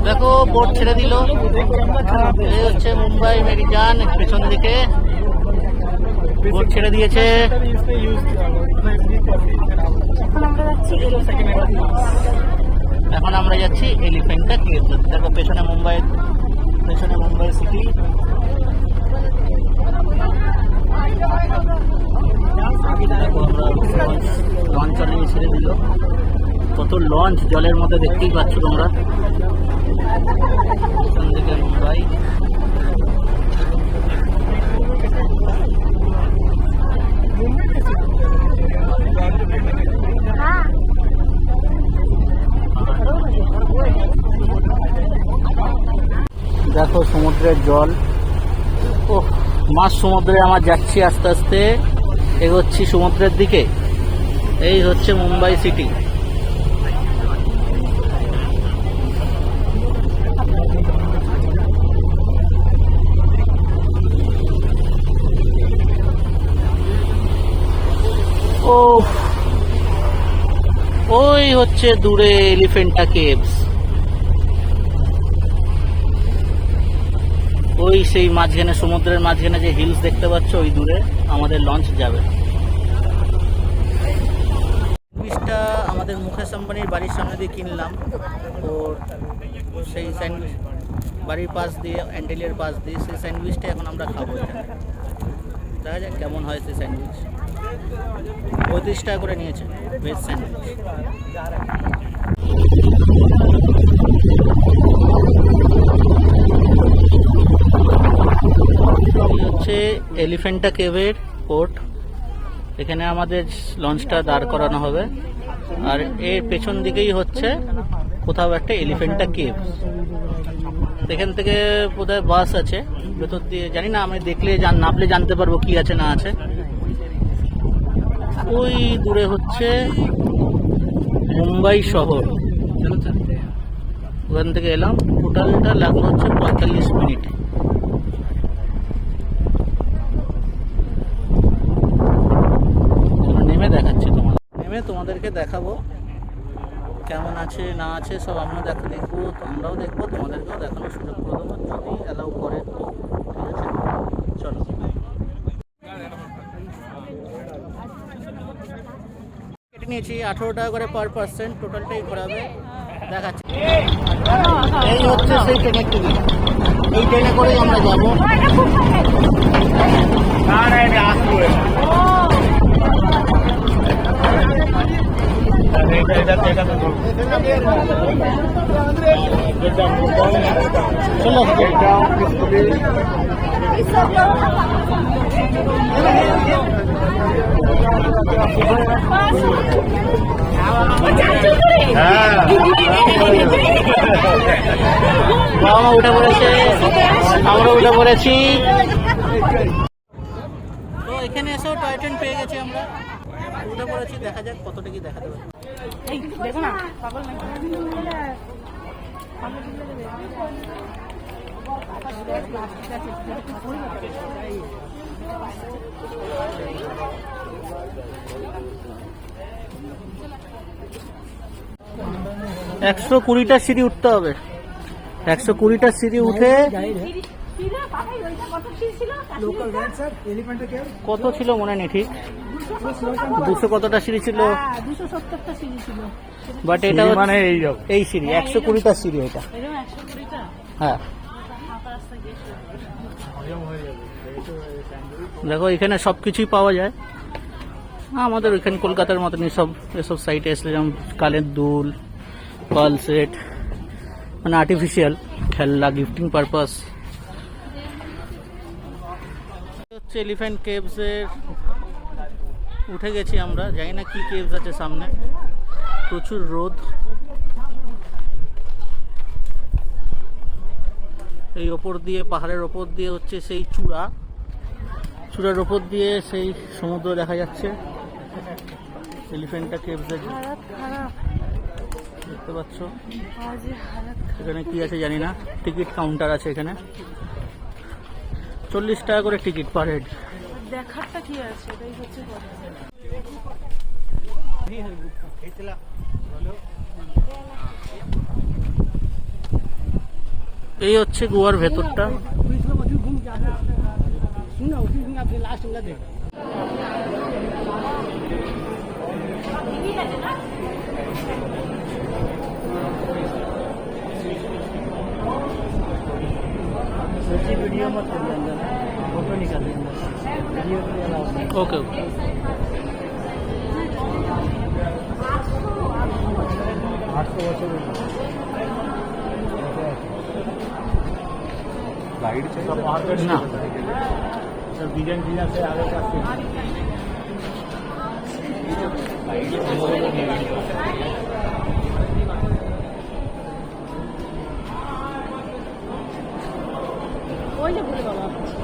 দেখো বোট ছেড়ে দিল। এই হচ্ছে মুম্বাই মেরিজান, পেছন দিকে বোট ছেড়ে দিয়েছে। এখন আমরা যাচ্ছি এলিফ্যান্টা কেভ। দেখো পেছনে মুম্বাই সিটি। লঞ্চ চালিয়ে ছেড়ে দিল। কত লঞ্চ জলের মধ্যে দেখতেই পাচ্ছ তোমরা। এখান থেকে মুম্বাই। দেখো সমুদ্রের জল। ও মাছ সমুদ্রে আমার যাচ্ছি, আস্তে আস্তে এগোচ্ছি সমুদ্রের দিকে। এই হচ্ছে মুম্বাই সিটি। ও ওই হচ্ছে দূরে এলিফ্যান্টা কেভস। ওই সেই মাঝখানে, সমুদ্রের মাঝখানে যে হিলস দেখতে পাচ্ছ, ওই দূরে আমাদের লঞ্চ যাবে। স্যান্ডউইচটা আমাদের মুকেশ আম্বানির বাড়ির সামনে দিয়ে কিনলাম। ওর সেই স্যান্ডউইচ বাড়ির পাশ দিয়ে, অ্যান্টেলিয়ার পাশ দিয়ে, সেই স্যান্ডউইচটা এখন আমরা খাবো। এখানে দেখা যাক কেমন হয় সেই স্যান্ডউইচ। 35 টাকা করে নিয়েছে ভেজ স্যান্ডউইচ। হচ্ছে এলিফ্যান্টা কেভের পোর্ট। এখানে আমাদের লঞ্চটা দাঁড় করানো হবে। আর এর পেছন দিকেই হচ্ছে কোথাও একটা এলিফ্যান্টা কেভ। এখান থেকে বোধহয় বাস আছে ভেতর দিয়ে, জানি না, আমি দেখলে নামলে জানতে পারবো কি আছে না আছে। ওই দূরে হচ্ছে মুম্বাই শহর। ওখান থেকে এলাম, টোটালটা লাগলো হচ্ছে 45 মিনিট। নেমে দেখাচ্ছি তোমাদেরকে দেখাবো কেমন আছে না আছে সব। আমিও দেখবো, আমরাও দেখবো, তোমাদেরকেও দেখানোর সুযোগ করে দেবো যদি অ্যালাউ করে। ঠিক আছে, চলো। কেটে নিয়েছি 18 টাকা করে পার পার্সন, টোটালটাই ঘোরাবে। দেখাচ্ছি, এই হচ্ছে সেই ট্রেনের টিকিট। এই ট্রেনে করেই আমরা যাবো। বাবা উঠে পড়েছে, আমরা উঠে পড়েছি। তো এখানে এসেও টয় ট্রেন পেয়ে গেছি, আমরা উঠে পড়েছি। দেখা যাক কতটা কি দেখাতে পারে। দেখো না, 120টা সিঁড়ি উঠতে হবে। 120টা সিঁড়ি উঠে কত ছিল মনে নেই ঠিক, 200 কতটা সিঁড়ি ছিল, 270টা সিঁড়ি ছিল। বাট এটা মানে এই সিঁড়ি 120টা সিঁড়ি এটা। হ্যাঁ দেখো এখানে সবকিছুই পাওয়া যায়। আমাদের ওইখানে কলকাতার মতনই সব এসব সাইটে আসলে, যেমন কানের দুল, পাল সেট, মানে আর্টিফিশিয়াল খেলনা, গিফটিং পারপাস। হচ্ছে এলিফ্যান্ট কেভসের উঠে গেছি আমরা, জানি না কি কেভস আছে সামনে। প্রচুর রোদ। এই ওপর দিয়ে, পাহাড়ের ওপর দিয়ে হচ্ছে সেই চূড়ার ওপর দিয়ে সেই সমুদ্র দেখা যাচ্ছে। এলিফ্যান্টা কেভসের দেখতে পাচ্ছ। এখানে কি আছে জানি না, টিকিট কাউন্টার আছে এখানে। 40 টাকা করে টিকিট পার হেড। দেখারটা কি আছে, এটাই হচ্ছে কথা। এই হচ্ছে গোয়ার ভেতরটা। Okay okay. ना बिरियानी से आगे का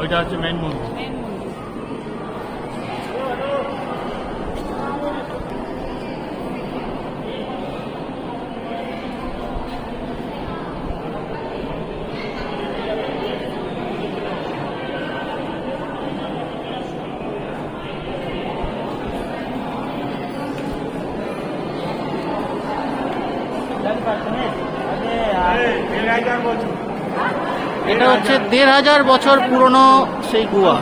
ওইটা হচ্ছে মেইন মন্দির। এটা হচ্ছে 1500 বছর পুরনো সেই গোয়া।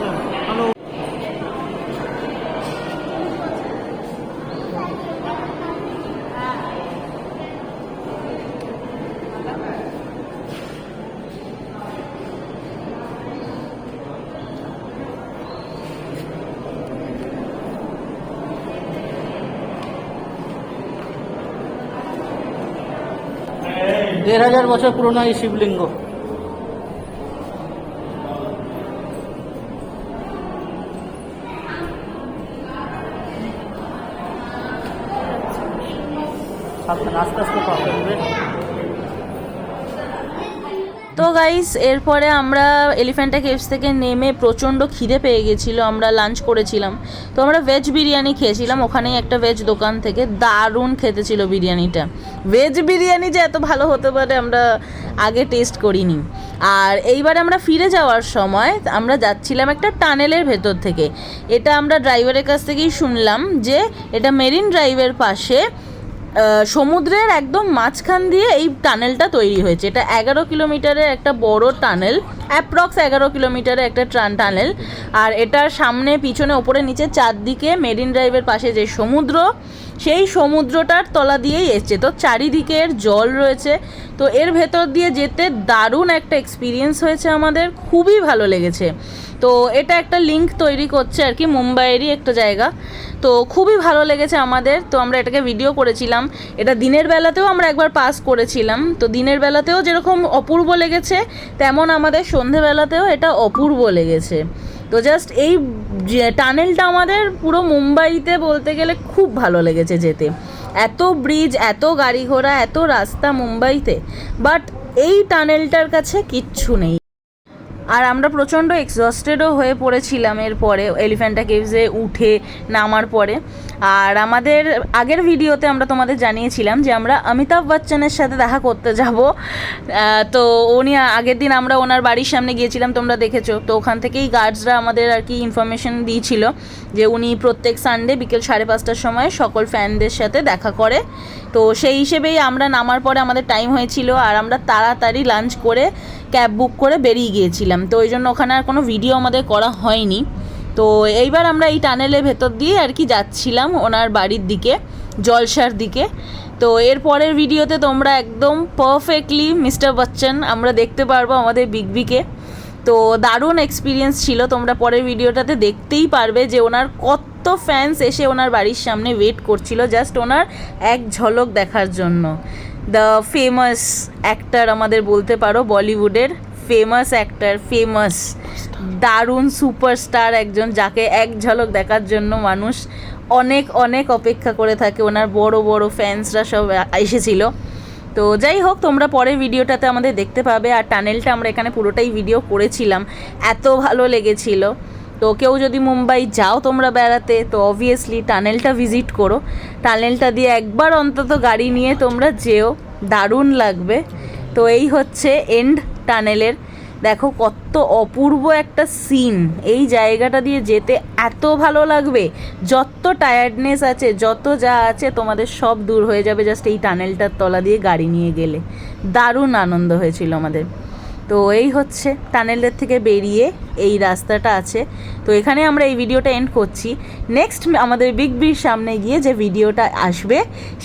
দেড় হাজার বছর পুরনো এই শিবলিঙ্গ। আস্তে আস্তে পাবে। তো গাইস এরপরে আমরা এলিফ্যান্টা কেভস থেকে নেমে প্রচণ্ড খিদে পেয়ে গেছিলো, আমরা লাঞ্চ করেছিলাম। তো আমরা ভেজ বিরিয়ানি খেয়েছিলাম ওখানেই একটা ভেজ দোকান থেকে। দারুণ খেতে ছিল বিরিয়ানিটা। ভেজ বিরিয়ানি যে এত ভালো হতে পারে আমরা আগে টেস্ট করিনি। আর এইবারে আমরা ফিরে যাওয়ার সময় আমরা যাচ্ছিলাম একটা টানেলের ভেতর থেকে। এটা আমরা ড্রাইভারের কাছ থেকেই শুনলাম যে এটা মেরিন ড্রাইভের পাশে সমুদ্রের একদম মাঝখান দিয়ে এই টানেলটা তৈরি হয়েছে। এটা 11 কিলোমিটারের একটা বড় টানেল, অ্যাপ্রক্স 11 কিলোমিটারের একটা টানেল। আর এটার সামনে পিছনে ওপরে নিচে চারদিকে মেরিন ড্রাইভের পাশে যে সমুদ্র, সেই সমুদ্রটার তলা দিয়েই এসছে। তো চারিদিকের জল রয়েছে। তো এর ভেতর দিয়ে যেতে দারুণ একটা এক্সপিরিয়েন্স হয়েছে আমাদের, খুবই ভালো লেগেছে। তো এটা একটা লিঙ্ক তৈরি করছে আর কি, মুম্বাইয়েরই একটা জায়গা। তো খুবই ভালো লেগেছে আমাদের। তো আমরা এটাকে ভিডিও করেছিলাম। এটা দিনের বেলাতেও আমরা একবার পাস করেছিলাম। তো দিনের বেলাতেও যেরকম অপূর্ব লেগেছে তেমন আমাদের সন্ধেবেলাতেও এটা অপূর্ব লেগেছে। তো জাস্ট এই টানেলটা আমাদের পুরো মুম্বাইতে বলতে গেলে খুব ভালো লেগেছে যেতে। এত ব্রিজ, এত গাড়ি ঘোড়া, এত রাস্তা মুম্বাইতে, বাট এই টানেলটার কাছে কিচ্ছু নেই। আর আমরা প্রচণ্ড এক্সস্টেডও হয়ে পড়েছিলাম এরপরে এলিফ্যান্টা কেভসে উঠে নামার পরে। আর আমাদের আগের ভিডিওতে আমরা তোমাদের জানিয়েছিলাম যে আমরা অমিতাভ বচ্চনের সাথে দেখা করতে যাব। তো উনি আগের দিন আমরা ওনার বাড়ির সামনে গিয়েছিলাম, তোমরা দেখেছো। তো ওখান থেকেই গার্ডসরা আমাদের আর কি ইনফরমেশন দিয়েছিল যে উনি প্রত্যেক সানডে বিকেল 5:30টার সময় সকল ফ্যানদের সাথে দেখা করে। তো সেই হিসেবেই আমরা নামার পরে আমাদের টাইম হয়েছিল আর আমরা তাড়াতাড়ি লাঞ্চ করে ক্যাব বুক করে বেরিয়ে গিয়েছিলাম। তো ওই জন্য ওখানে আর কোনো ভিডিও আমাদের করা হয়নি। তো এইবার আমরা এই টানেলের ভেতর দিয়ে আর কি যাচ্ছিলাম ওনার বাড়ির দিকে, জলসার দিকে। তো এর পরের ভিডিওতে তোমরা একদম পারফেক্টলি মিস্টার বচ্চন আমরা দেখতে পারবো আমাদের বিগ বিকে। তো দারুণ এক্সপিরিয়েন্স ছিল, তোমরা পরের ভিডিওটাতে দেখতেই পারবে যে ওনার কত ফ্যান্স এসে ওনার বাড়ির সামনে ওয়েট করছিল জাস্ট ওনার এক ঝলক দেখার জন্য। দ্য ফেমাস অ্যাক্টর আমাদের বলতে পারো, বলিউডের ফেমাস অ্যাক্টর, ফেমাস দারুণ সুপারস্টার একজন, যাকে এক ঝলক দেখার জন্য মানুষ অনেক অনেক অপেক্ষা করে থাকে। ওনার বড় বড় ফ্যান্সরা সব এসেছিল। তো যাই হোক, তোমরা পরের ভিডিওটাতে আমাদের দেখতে পাবে। আর টানেলটা আমরা এখানে পুরোটাই ভিডিও করেছিলাম, এত ভালো লেগেছিল। তো কেউ যদি মুম্বাই যাও তোমরা বেড়াতে, তো অবভিয়াসলি টানেলটা ভিজিট করো। টানেলটা দিয়ে একবার অন্তত গাড়ি নিয়ে তোমরা যেও, দারুণ লাগবে। তো এই হচ্ছে এন্ড টানেলের। দেখো কত অপূর্ব একটা সিন, এই জায়গাটা দিয়ে যেতে এত ভালো লাগবে। যত টায়ার্ডনেস আছে, যত যা আছে তোমাদের সব দূর হয়ে যাবে জাস্ট এই টানেলটার তলা দিয়ে গাড়ি নিয়ে গেলে। দারুণ আনন্দ হয়েছিল আমাদের। তো এই হচ্ছে টানেলের থেকে বেরিয়ে এই রাস্তাটা আছে। তো এখানে আমরা এই ভিডিওটা এন্ড করছি। নেক্সট আমাদের বিগ বির সামনে গিয়ে যে ভিডিওটা আসবে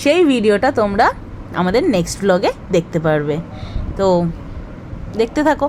সেই ভিডিওটা তোমরা আমাদের নেক্সট ব্লগে দেখতে পারবে। তো দেখতে থাকো।